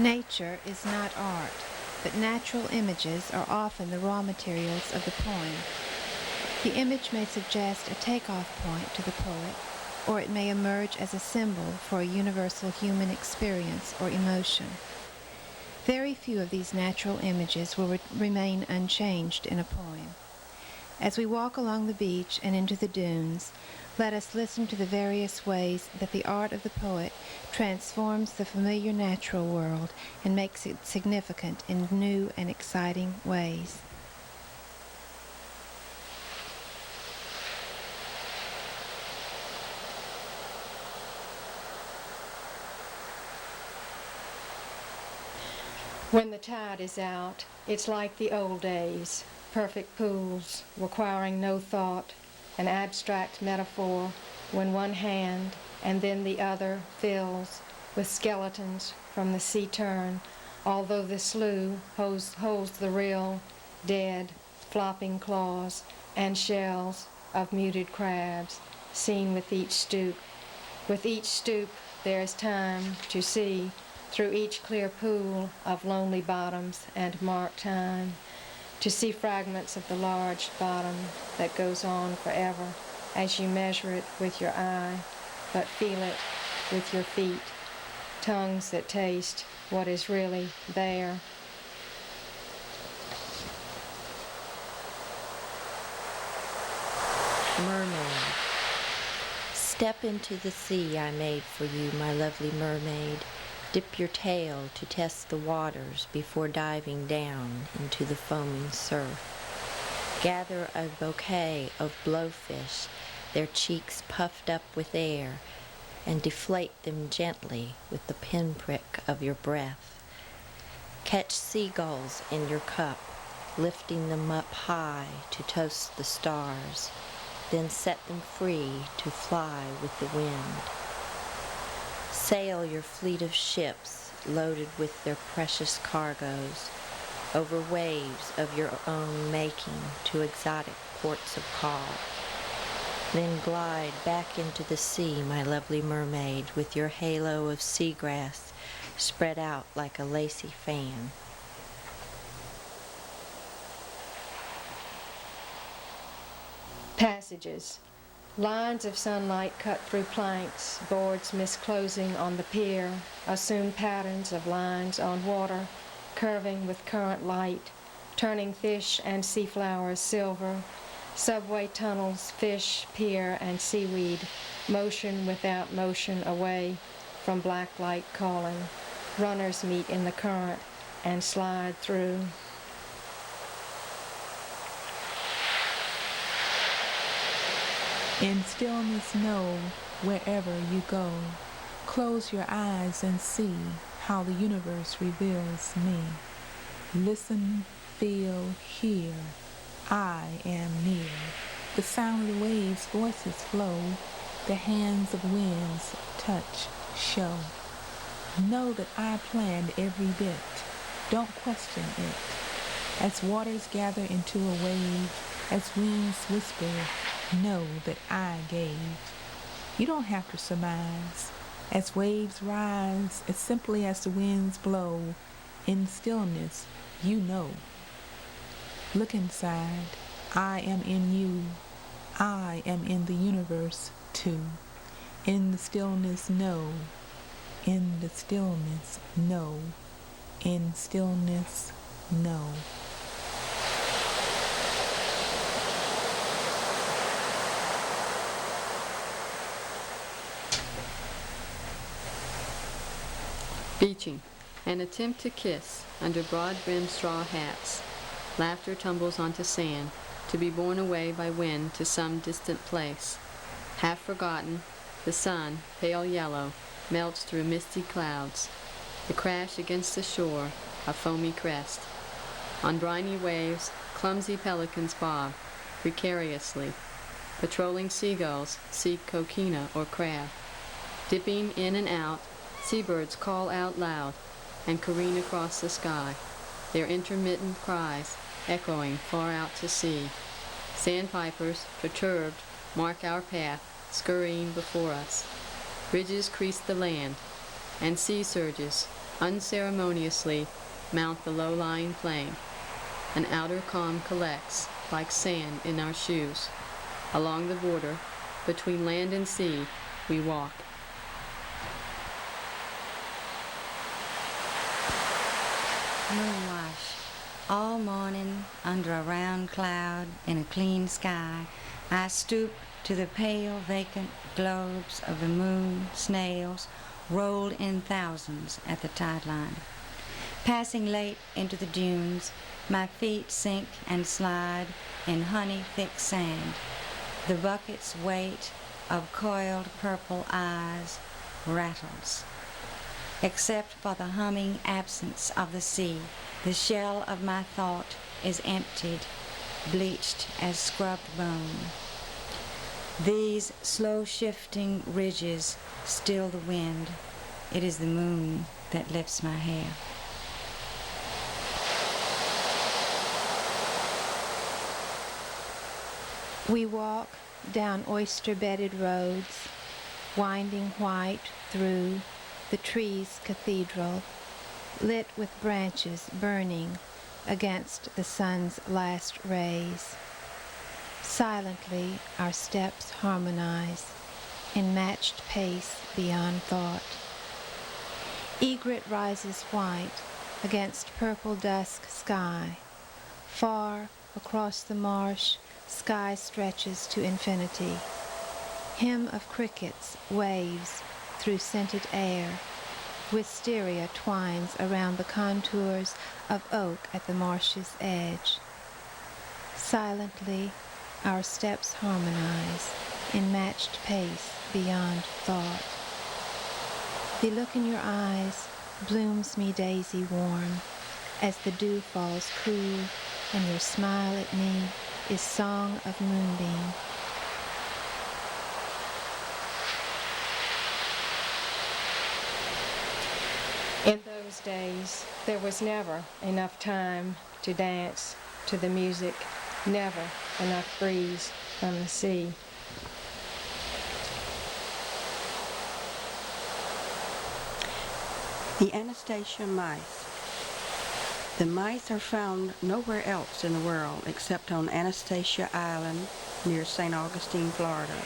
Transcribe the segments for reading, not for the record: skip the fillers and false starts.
Nature is not art, but natural images are often the raw materials of the poem. The image may suggest a takeoff point to the poet, or it may emerge as a symbol for a universal human experience or emotion. Very few of these natural images will remain unchanged in a poem. As we walk along the beach and into the dunes, let us listen to the various ways that the art of the poet transforms the familiar natural world and makes it significant in new and exciting ways. When the tide is out, it's like the old days, perfect pools requiring no thought, an abstract metaphor when one hand and then the other fills with skeletons from the sea turn, although the slough holds the real, dead, flopping claws and shells of muted crabs, seen with each stoop. With each stoop there is time to see through each clear pool of lonely bottoms and mark time, to see fragments of the large bottom that goes on forever as you measure it with your eye, but feel it with your feet, tongues that taste what is really there. Mermaid. Step into the sea I made for you, my lovely mermaid. Dip your tail to test the waters before diving down into the foaming surf. Gather a bouquet of blowfish, their cheeks puffed up with air, and deflate them gently with the pinprick of your breath. Catch seagulls in your cup, lifting them up high to toast the stars, then set them free to fly with the wind. Sail your fleet of ships loaded with their precious cargoes over waves of your own making to exotic ports of call. Then glide back into the sea, my lovely mermaid, with your halo of seagrass spread out like a lacy fan. Passages. Lines of sunlight cut through planks, boards misclosing on the pier, assume patterns of lines on water, curving with current light, turning fish and sea flowers silver, subway tunnels, fish, pier, and seaweed, motion without motion away from black light calling. Runners meet in the current and slide through. In stillness know, wherever you go, close your eyes and see how the universe reveals me. Listen, feel, hear, I am near. The sound of the waves' voices flow, the hands of winds touch, show. Know that I planned every bit, don't question it. As waters gather into a wave, as winds whisper, know that I gave. You don't have to surmise. As waves rise, as simply as the winds blow, in stillness, you know. Look inside. I am in you. I am in the universe, too. In the stillness, know. In the stillness, know. In stillness, know. Beaching. An attempt to kiss under broad-brimmed straw hats. Laughter tumbles onto sand, to be borne away by wind to some distant place. Half forgotten, the sun, pale yellow, melts through misty clouds. The crash against the shore, a foamy crest. On briny waves, clumsy pelicans bob, precariously. Patrolling seagulls seek coquina or crab. Dipping in and out, seabirds call out loud and careen across the sky, their intermittent cries echoing far out to sea. Sandpipers, perturbed, mark our path, scurrying before us. Ridges crease the land, and sea surges, unceremoniously mount the low-lying plain. An outer calm collects, like sand in our shoes. Along the border, between land and sea, we walk. Moonwash. All morning, under a round cloud in a clean sky, I stoop to the pale, vacant globes of the moon snails rolled in thousands at the tide line. Passing late into the dunes, my feet sink and slide in honey-thick sand. The bucket's weight of coiled purple eyes rattles. Except for the humming absence of the sea, the shell of my thought is emptied, bleached as scrubbed bone. These slow-shifting ridges still the wind. It is the moon that lifts my hair. We walk down oyster-bedded roads, winding white through the trees' cathedral, lit with branches burning against the sun's last rays. Silently our steps harmonize in matched pace beyond thought. Egret rises white against purple dusk sky. Far across the marsh, sky stretches to infinity. Hymn of crickets waves through scented air. Wisteria twines around the contours of oak at the marsh's edge. Silently, our steps harmonize in matched pace beyond thought. The look in your eyes blooms me daisy warm as the dew falls cool and your smile at me is song of moonbeam. In those days, there was never enough time to dance to the music, never enough breeze from the sea. The Anastasia Mice. The mice are found nowhere else in the world except on Anastasia Island near St. Augustine, Florida.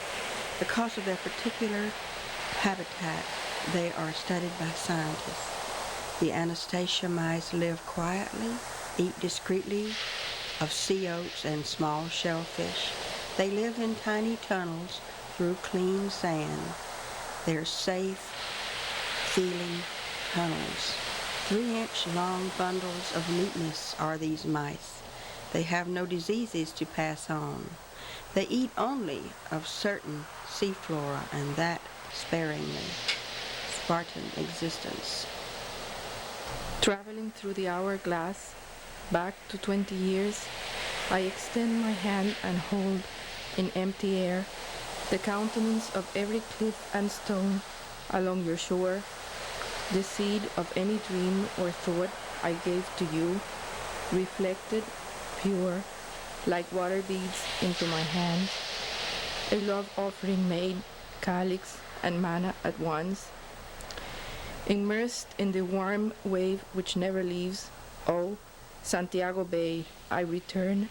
Because of their particular habitat, they are studied by scientists. The Anastasia mice live quietly, eat discreetly of sea oats and small shellfish. They live in tiny tunnels through clean sand. They're safe, feeling tunnels. 3-inch long bundles of neatness are these mice. They have no diseases to pass on. They eat only of certain seaflora, and that sparingly. Spartan existence. Traveling through the hourglass, back to 20 years, I extend my hand and hold in empty air the countenance of every cliff and stone along your shore, the seed of any dream or thought I gave to you, reflected, pure, like water beads into my hand, a love offering made, calyx and manna at once. Immersed in the warm wave which never leaves, oh, Santiago Bay, I return,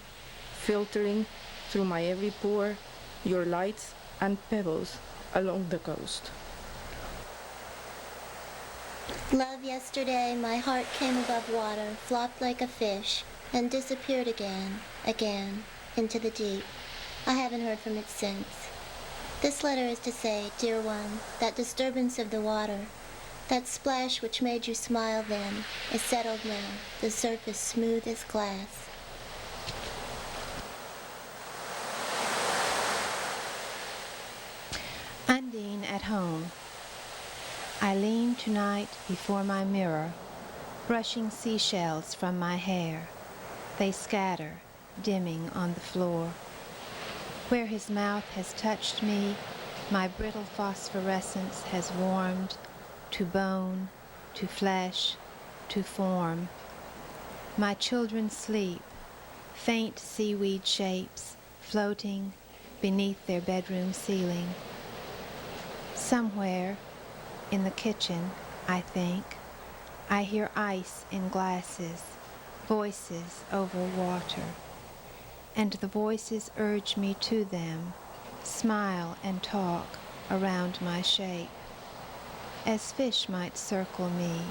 filtering through my every pore your lights and pebbles along the coast. Love, yesterday my heart came above water, flopped like a fish, and disappeared again, into the deep. I haven't heard from it since. This letter is to say, dear one, that disturbance of the water, that splash which made you smile then, is settled now, the surface smooth as glass. Undine at home. I lean tonight before my mirror, brushing seashells from my hair. They scatter, dimming on the floor. Where his mouth has touched me, my brittle phosphorescence has warmed to bone, to flesh, to form. My children sleep, faint seaweed shapes floating beneath their bedroom ceiling. Somewhere in the kitchen, I think, I hear ice in glasses, voices over water, and the voices urge me to them, smile and talk around my shape, as fish might circle me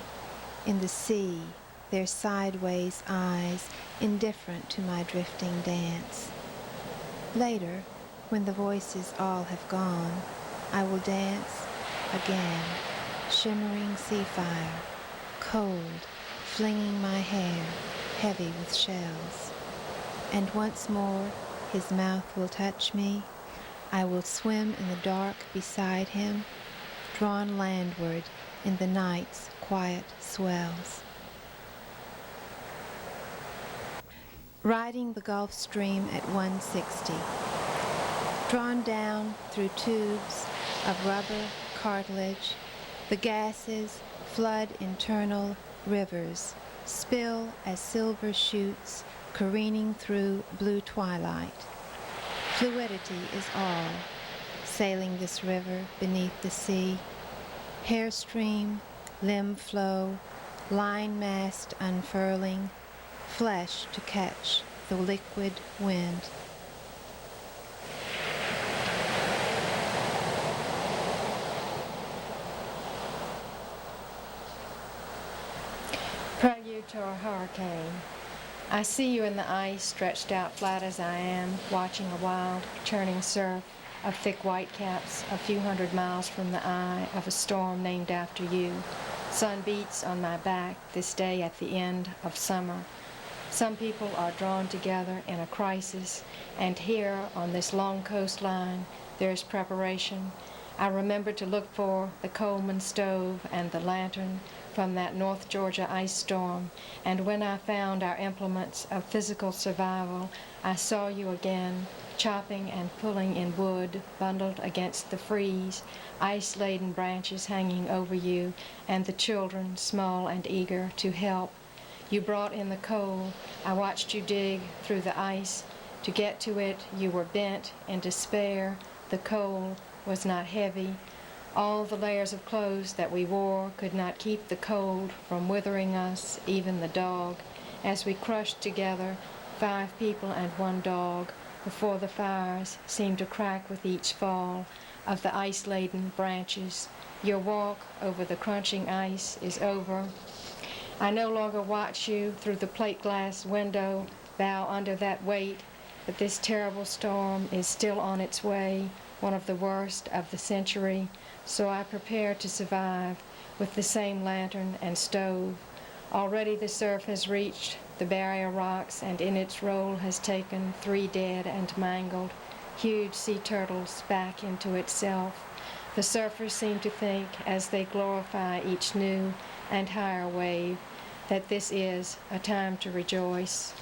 in the sea, their sideways eyes indifferent to my drifting dance. Later, when the voices all have gone, I will dance again, shimmering sea fire, cold, flinging my hair heavy with shells. And once more his mouth will touch me. I will swim in the dark beside him, drawn landward in the night's quiet swells. Riding the Gulf Stream at 160. Drawn down through tubes of rubber cartilage, the gases flood internal rivers, spill as silver shoots careening through blue twilight. Fluidity is all, sailing this river beneath the sea. Hair stream, limb flow, line mast unfurling, flesh to catch the liquid wind. Prelude to a hurricane. I see you in the ice, stretched out flat as I am, watching a wild, churning surf of thick whitecaps a few hundred miles from the eye of a storm named after you. Sun beats on my back this day at the end of summer. Some people are drawn together in a crisis, and here on this long coastline there is preparation. I remember to look for the Coleman stove and the lantern from that North Georgia ice storm, and when I found our implements of physical survival, I saw you again, chopping and pulling in wood bundled against the freeze, ice-laden branches hanging over you, and the children, small and eager, to help. You brought in the coal. I watched you dig through the ice. To get to it, you were bent in despair. The coal was not heavy. All the layers of clothes that we wore could not keep the cold from withering us, even the dog, as we crushed together, 5 people and 1 dog, before the fires seemed to crack with each fall of the ice-laden branches. Your walk over the crunching ice is over. I no longer watch you through the plate glass window, bow under that weight, but this terrible storm is still on its way, one of the worst of the century. So I prepare to survive with the same lantern and stove. Already the surf has reached the barrier rocks, and in its roll has taken 3 dead and mangled, huge sea turtles back into itself. The surfers seem to think, as they glorify each new and higher wave, that this is a time to rejoice.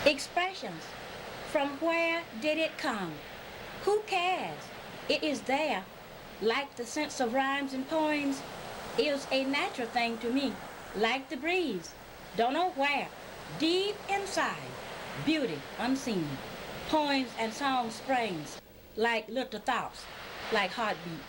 Expressions. From where did it come? Who cares? It is there. Like the sense of rhymes and poems, is a natural thing to me. Like the breeze. Don't know where. Deep inside. Beauty unseen. Poems and song springs. Like little thoughts. Like heartbeat.